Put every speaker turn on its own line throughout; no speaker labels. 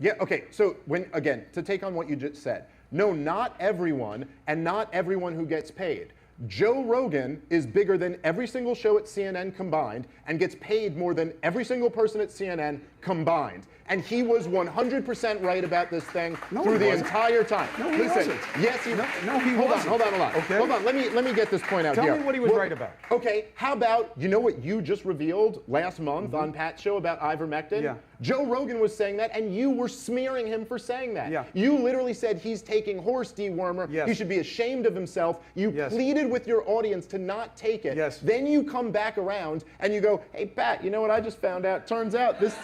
Yeah, okay, so again, to take on what you just said, no, not everyone, and not everyone who gets paid. Joe Rogan is bigger than every single show at CNN combined and gets paid more than every single person at CNN combined. And he was 100% right about this thing through the entire time.
No, he wasn't.
Yes, he
No, he wasn't.
Hold on.
Okay.
Hold on, let me get this point out here.
Tell me what he was right about.
Okay, how about, you know what you just revealed last month on Pat's show about ivermectin?
Yeah.
Joe Rogan was saying that, and you were smearing him for saying that.
Yeah.
You literally said he's taking horse dewormer.
Yes.
He should be ashamed of himself. You pleaded with your audience to not take it.
Yes.
Then you come back around and you go, hey, Pat, you know what I just found out? Turns out this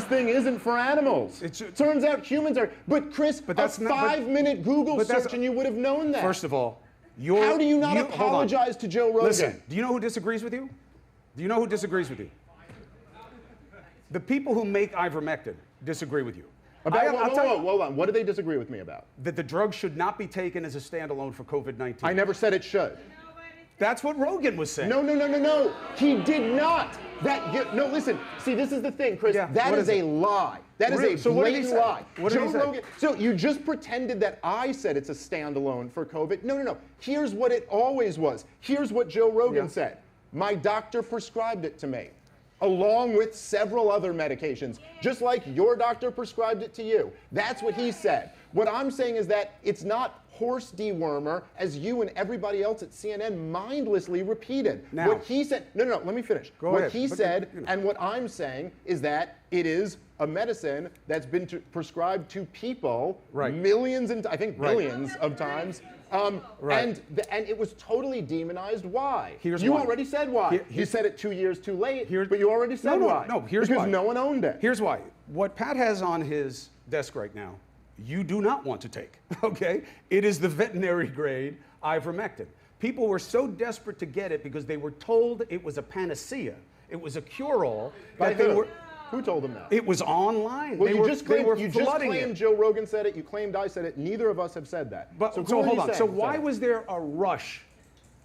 thing isn't for animals. Turns out humans are. But Chris,
that's
a 5-minute Google search and you would have known that.
First of all,
how do you not apologize to Joe Rogan?
Listen, do you know who disagrees with you? Do you know who disagrees with you? The people who make ivermectin disagree with you.
Hold on. What do they disagree with me about?
That the drug should not be taken as a standalone for COVID-19.
I never said it should.
That's what Rogan was saying.
No. He did not. No, listen. See, this is the thing, Chris.
Yeah,
that is a lie. That is a blatant lie.
What did he say?
Rogan. So you just pretended that I said it's a standalone for COVID. No. Here's what it always was. Here's what Joe Rogan said. My doctor prescribed it to me, along with several other medications, just like your doctor prescribed it to you. That's what he said. What I'm saying is that it's not horse dewormer, as you and everybody else at CNN mindlessly repeated.
Now,
what he said, no, let me finish. What he said, and what I'm saying is that it is a medicine that's been prescribed to people millions and I think billions of times. And it was totally demonized. Why? You already said why. You said it 2 years too late, but you already said why.
No, here's why.
Because no one owned it.
Here's why. What Pat has on his desk right now, you do not want to take, okay? It is the veterinary grade ivermectin. People were so desperate to get it because they were told it was a panacea. It was a cure-all.
Who told them that?
It was online.
Well, you just claimed Joe Rogan said it. You claimed I said it. Neither of us have said that.
So hold on. So why was there a rush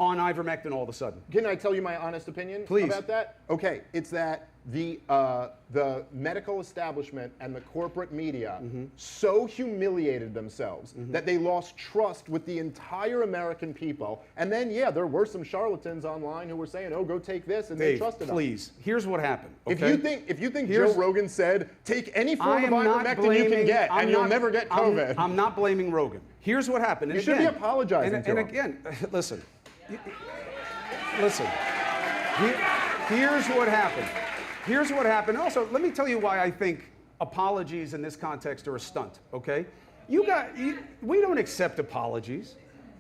on ivermectin all of a sudden?
Can I tell you my honest opinion about that? Okay, it's that the medical establishment and the corporate media so humiliated themselves that they lost trust with the entire American people. And then, there were some charlatans online who were saying, "Oh, go take this," and they trusted them.
Please, here's what happened.
Okay? If you think Joe Rogan said, "Take any form of ivermectin you can get, and you'll never get COVID,"
I'm not blaming Rogan. Here's what happened.
You should be apologizing to him.
And again, listen. Here's what happened. Here's what happened. Also, let me tell you why I think apologies in this context are a stunt, okay? We don't accept apologies.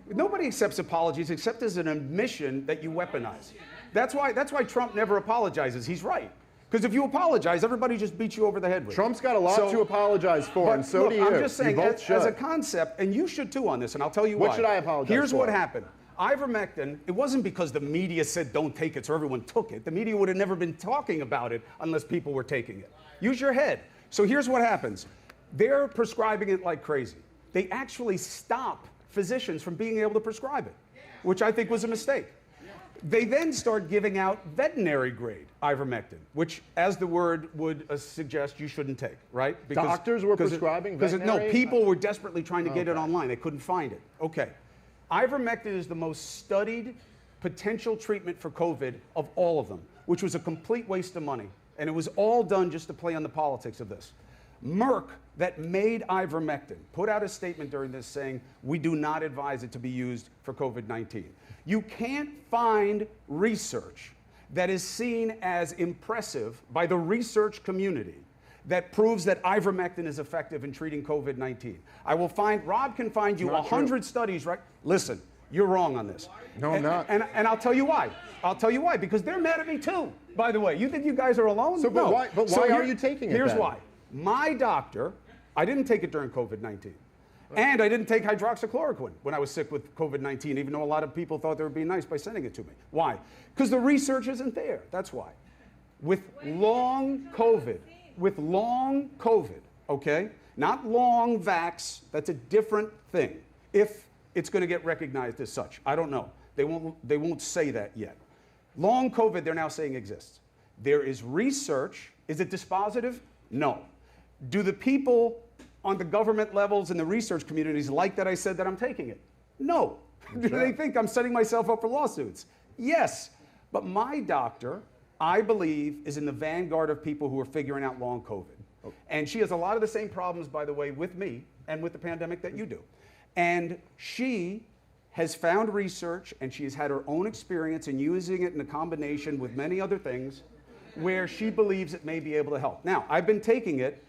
Nobody accepts apologies except as an admission that you weaponize. That's why Trump never apologizes. He's right. Because if you apologize, everybody just beats you over the head with it.
Trump's got a lot to apologize for, and so do you.
I'm just saying, as a concept, and you should too on this, and I'll tell you why.
What should I apologize for?
Here's what happened. Ivermectin, it wasn't because the media said don't take it, so everyone took it. The media would have never been talking about it unless people were taking it. Use your head. So here's what happens. They're prescribing it like crazy. They actually stop physicians from being able to prescribe it, which I think was a mistake. They then start giving out veterinary grade ivermectin, which, as the word would suggest, you shouldn't take, right?
Because doctors were prescribing veterinary?
No, people were desperately trying to get it online. They couldn't find it. Okay. Ivermectin is the most studied potential treatment for COVID of all of them, which was a complete waste of money. And it was all done just to play on the politics of this. Merck, that made ivermectin, put out a statement during this saying, we do not advise it to be used for COVID-19. You can't find research that is seen as impressive by the research community that proves that ivermectin is effective in treating COVID-19. Rob can find you 100 studies, right? Listen, you're wrong on this.
No, I'm not.
And I'll tell you why. Because they're mad at me too, by the way. You think you guys are alone?
So,
no.
But why are you taking it
Here's
then?
why. My doctor, I didn't take it during COVID-19. And I didn't take hydroxychloroquine when I was sick with COVID-19, even though a lot of people thought they were being nice by sending it to me. Why? Because the research isn't there. That's why. With long COVID, okay? Not long vax, that's a different thing. If it's going to get recognized as such. I don't know. They won't say that yet. Long COVID, they're now saying exists. There is research. Is it dispositive? No. Do the people on the government levels and the research communities like that I said that I'm taking it? No. Do they think I'm setting myself up for lawsuits? Yes. But my doctor, I believe, is in the vanguard of people who are figuring out long COVID. Okay. And she has a lot of the same problems, by the way, with me and with the pandemic that you do. And she has found research, and she has had her own experience in using it in a combination with many other things where she believes it may be able to help. Now, I've been taking it.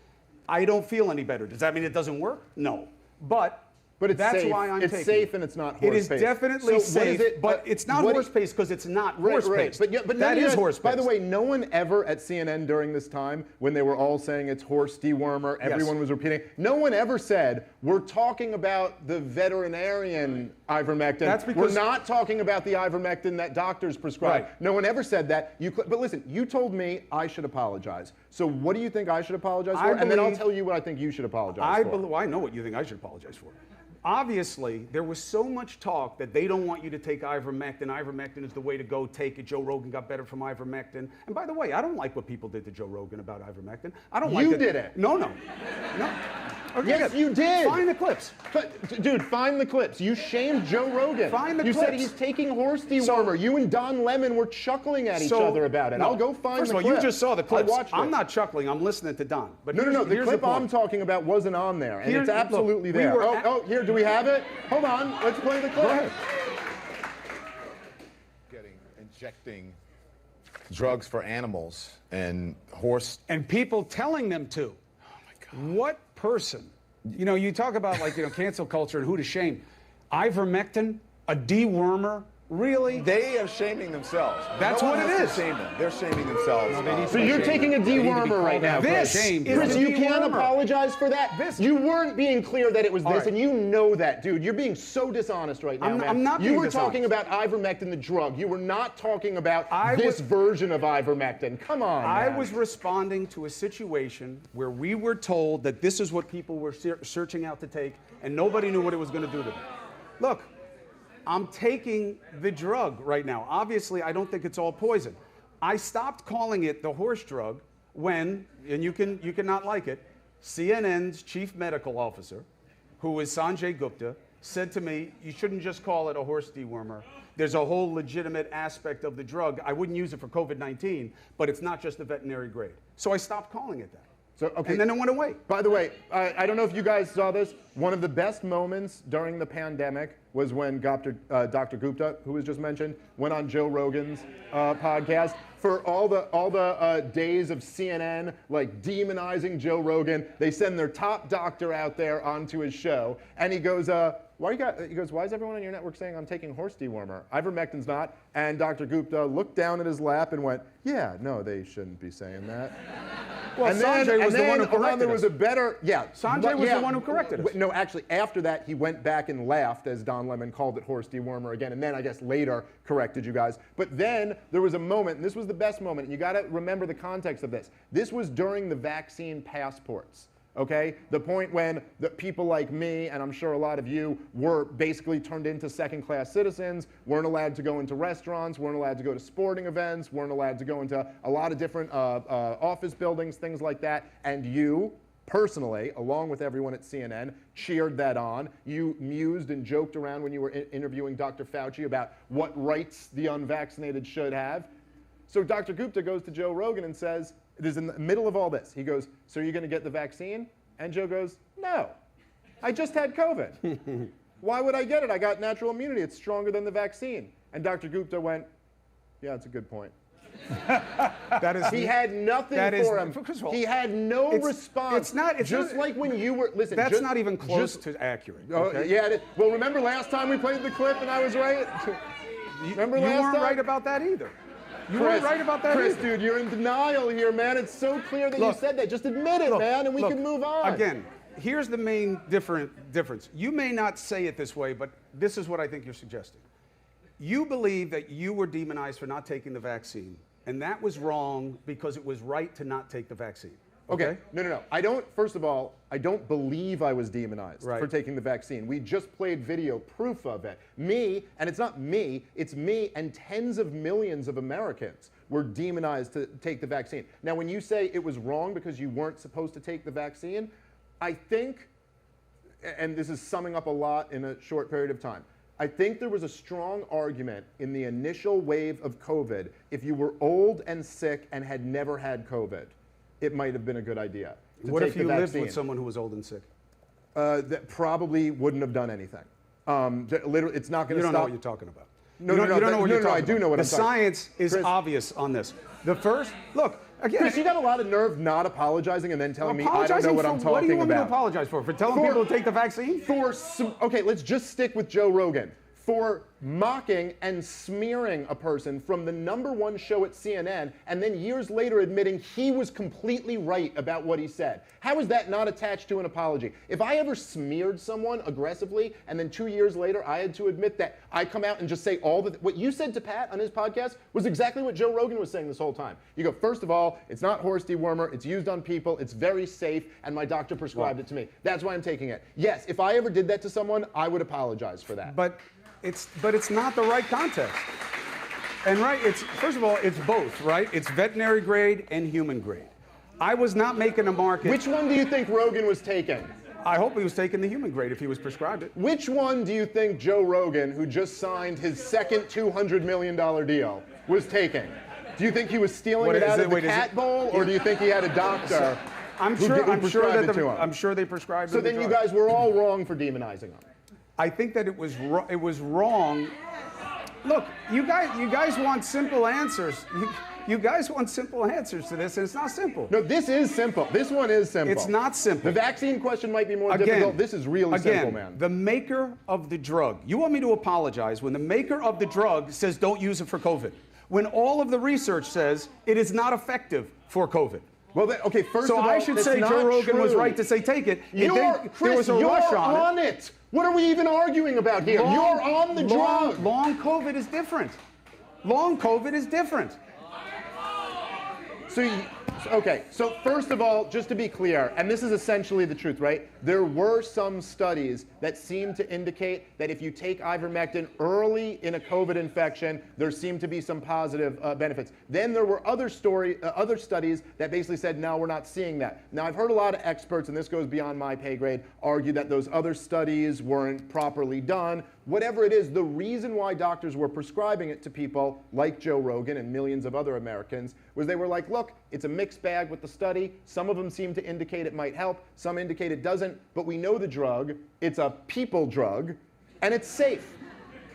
I don't feel any better. Does that mean it doesn't work? No. But
it's
that's
safe.
why I'm taking it.
It's safe and it's not horse paste.
It is definitely safe, but it's not horse paste because it's not horse paste.
But that is horse paste. By the way, no one ever at CNN during this time, when they were all saying it's horse dewormer, everyone was repeating, no one ever said, we're talking about the veterinarian ivermectin. That's because we're not talking about the ivermectin that doctors prescribe. Right. No one ever said that. But listen, you told me I should apologize. So what do you think I should apologize for? And then I'll tell you what I think you should apologize for.
I know what you think I should apologize for. Obviously, there was so much talk that they don't want you to take ivermectin. Ivermectin is the way to go. Take it. Joe Rogan got better from ivermectin. And by the way, I don't like what people did to Joe Rogan about ivermectin. I don't like it.
You did it.
No. Okay,
yes, you did.
Find the clips.
Dude, find the clips. You shamed Joe Rogan.
Find the clips.
You said he's taking horse dewormer. You and Don Lemon were chuckling at each other about it.
No,
I'll go find
first
the
of all,
clip.
You just saw the clips.
I watched it.
I'm not chuckling. I'm listening to Don. But
no. The clip I'm talking about wasn't on there, and it's absolutely there. Here, do we have it? Hold on. Let's play the clip.
Go ahead.
Injecting drugs for animals and horse.
And people telling them to. Oh, my God. What person? You know, you talk about cancel culture and who to shame. Ivermectin, a dewormer, really?
They are shaming themselves.
That's what it is.
Shame them. They're shaming themselves.
So you're taking a dewormer right now.
Chris,
you can't apologize for that. You weren't being clear that it was this, and you know that, dude. You're being so dishonest right now, man.
I'm not being dishonest.
You were talking about ivermectin, the drug. You were not talking about this version of ivermectin. Come on, man.
I was responding to a situation where we were told that this is what people were searching out to take, and nobody knew what it was going to do to them. Look, I'm taking the drug right now. Obviously, I don't think it's all poison. I stopped calling it the horse drug when, and you can not like it, CNN's chief medical officer, who is Sanjay Gupta, said to me, you shouldn't just call it a horse dewormer. There's a whole legitimate aspect of the drug. I wouldn't use it for COVID-19, but it's not just the veterinary grade. So I stopped calling it that.
So, okay.
And then it went away.
By the way, I don't know if you guys saw this. One of the best moments during the pandemic was when Dr. Gupta, who was just mentioned, went on Joe Rogan's podcast. For all the days of CNN like demonizing Joe Rogan, they send their top doctor out there onto his show, and he goes, why is everyone on your network saying I'm taking horse dewormer? Ivermectin's not. And Dr. Gupta looked down at his lap and went, yeah, no, they shouldn't be saying that.
Well, Sanjay was the one who corrected
there was a better,
Sanjay was the one who corrected us.
No, actually, after that, he went back and laughed as Don Lemon called it horse dewormer again, and then I guess later corrected you guys. But then there was a moment, and this was the best moment, and you got to remember the context of this. This was during the vaccine passports. Okay? The point when the people like me, and I'm sure a lot of you, were basically turned into second-class citizens, weren't allowed to go into restaurants, weren't allowed to go to sporting events, weren't allowed to go into a lot of different office buildings, things like that, and you, personally, along with everyone at CNN, cheered that on. You mused and joked around when you were interviewing Dr. Fauci about what rights the unvaccinated should have. So Dr. Gupta goes to Joe Rogan and says, it is in the middle of all this. He goes, so are you going to get the vaccine? And Joe goes, no, I just had COVID. Why would I get it? I got natural immunity. It's stronger than the vaccine. And Dr. Gupta went, yeah, that's a good point. He had nothing for him. He had no response. Like when you were, listen.
That's not even close to accurate.
Okay? Yeah, well, remember last time we played the clip and I was right? Remember last time?
You weren't right about that either. You weren't right about that
Chris,
either.
Dude, you're in denial here, man. It's so clear that you said that. Just admit it, man, and we can move on.
Again, here's the main difference. You may not say it this way, but this is what I think you're suggesting. You believe that you were demonized for not taking the vaccine, and that was wrong because it was right to not take the vaccine.
Okay. No. First of all, I don't believe I was demonized for taking the vaccine. We just played video proof of it. Me, and it's not me, it's me and tens of millions of Americans were demonized to take the vaccine. Now, when you say it was wrong because you weren't supposed to take the vaccine, I think and this is summing up a lot in a short period of time. I think there was a strong argument in the initial wave of COVID, if you were old and sick and had never had COVID, it might have been a good idea to
What
take
if
the
you lived
vaccine.
with someone who was old and sick?
That probably wouldn't have done anything. Literally, it's not going
You
to
don't know
stop.
what you're talking about.
No,
you
no,
don't know what you're talking
I do
about.
know what
the
I'm talking about.
science is
Chris,
obvious on this. The first, look, again.
Chris, you got a lot of nerve not apologizing and then telling me I don't
apologizing
know what
for
I'm talking about.
What do you want me to apologize for? For telling people to take the vaccine?
Okay, let's just stick with Joe Rogan. For mocking and smearing a person from the #1 show at CNN and then years later admitting he was completely right about what he said. How is that not attached to an apology? If I ever smeared someone aggressively and then 2 years later I had to admit that I come out and just say what you said to Pat on his podcast was exactly what Joe Rogan was saying this whole time. You go, first of all, it's not horse dewormer, it's used on people, it's very safe, and my doctor prescribed it to me. That's why I'm taking it. Yes, if I ever did that to someone, I would apologize for that.
But it's not the right context. And first of all, it's both, right? It's veterinary grade and human grade. I was not making a market.
Which one do you think Rogan was taking?
I hope he was taking the human grade if he was prescribed it.
Which one do you think Joe Rogan, who just signed his second $200 million deal, was taking? Do you think he was stealing it out of the cat bowl, or do you think he had a doctor
I'm
who
sure
prescribed it to him?
I'm sure they prescribed
So
him the
then you
drug.
guys were all wrong for demonizing him.
I think that it was wrong. Look, you guys want simple answers. You guys want simple answers to this, and it's not simple.
No, this is simple. This one is simple.
It's not simple.
The vaccine question might be more difficult. This is really simple, man.
The maker of the drug. You want me to apologize when the maker of the drug says don't use it for COVID, when all of the research says it is not effective for COVID.
Well, okay, first
So
of all,
I should say
that's
Joe
not
Rogan was
true.
right to say take it.
Chris,
there was a rush on
it. What are we even arguing about here? You're on the drug.
Long COVID is different. Long COVID is different.
So first of all, just to be clear, and this is essentially the truth, right? There were some studies that seem to indicate that if you take ivermectin early in a COVID infection, there seemed to be some positive benefits. Then there were other studies that basically said, no, we're not seeing that. Now, I've heard a lot of experts, and this goes beyond my pay grade, argue that those other studies weren't properly done. Whatever it is, the reason why doctors were prescribing it to people like Joe Rogan and millions of other Americans was they were like, look, it's a mixed bag with the study. Some of them seem to indicate it might help. Some indicate it doesn't. But we know the drug. It's a people drug. And it's safe.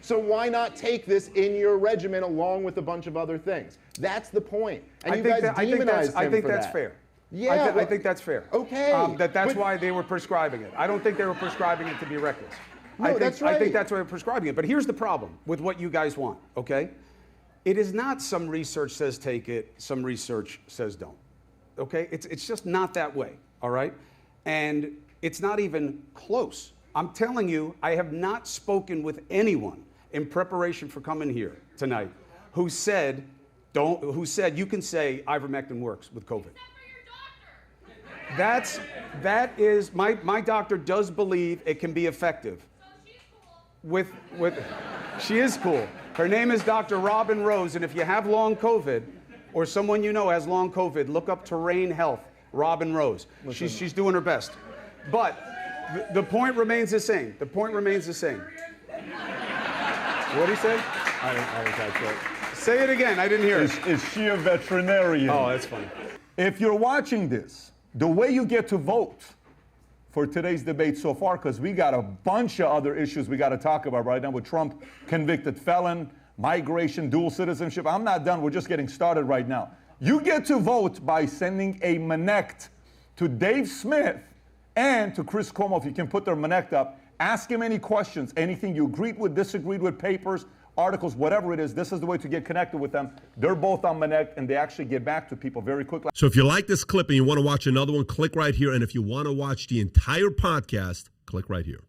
So why not take this in your regimen along with a bunch of other things? That's the point. And you guys demonized him
I think
for
that's
that.
fair.
Yeah,
I think that's fair.
Okay.
That's why they were prescribing it. I don't think they were prescribing it to be reckless.
No, that's right.
I think that's why they're prescribing it. But here's the problem with what you guys want, okay? It is not some research says take it, some research says don't, okay? It's just not that way, all right? And it's not even close. I'm telling you, I have not spoken with anyone in preparation for coming here tonight who said you can say ivermectin works with COVID. That is my doctor does believe it can be effective. She is cool. Her name is Dr. Robin Rose, and if you have long COVID, or someone you know has long COVID, look up Terrain Health, Robin Rose. She's doing her best. But the point remains the same. The point remains the same. What did he say?
I didn't catch that.
Say it again. I didn't hear it.
Is she a veterinarian?
Oh, that's funny.
If you're watching this, the way you get to vote for today's debate so far, because we got a bunch of other issues we got to talk about right now with Trump, convicted felon, migration, dual citizenship. I'm not done. We're just getting started right now. You get to vote by sending a Manect to Dave Smith and to Chris Cuomo, if you can put their Manect up. Ask him any questions, anything you agreed with, disagreed with, papers, articles, whatever it is. This is the way to get connected with them. They're both on Manect, and they actually get back to people very quickly.
So if you like this clip and you want to watch another one, click right here. And if you want to watch the entire podcast, click right here.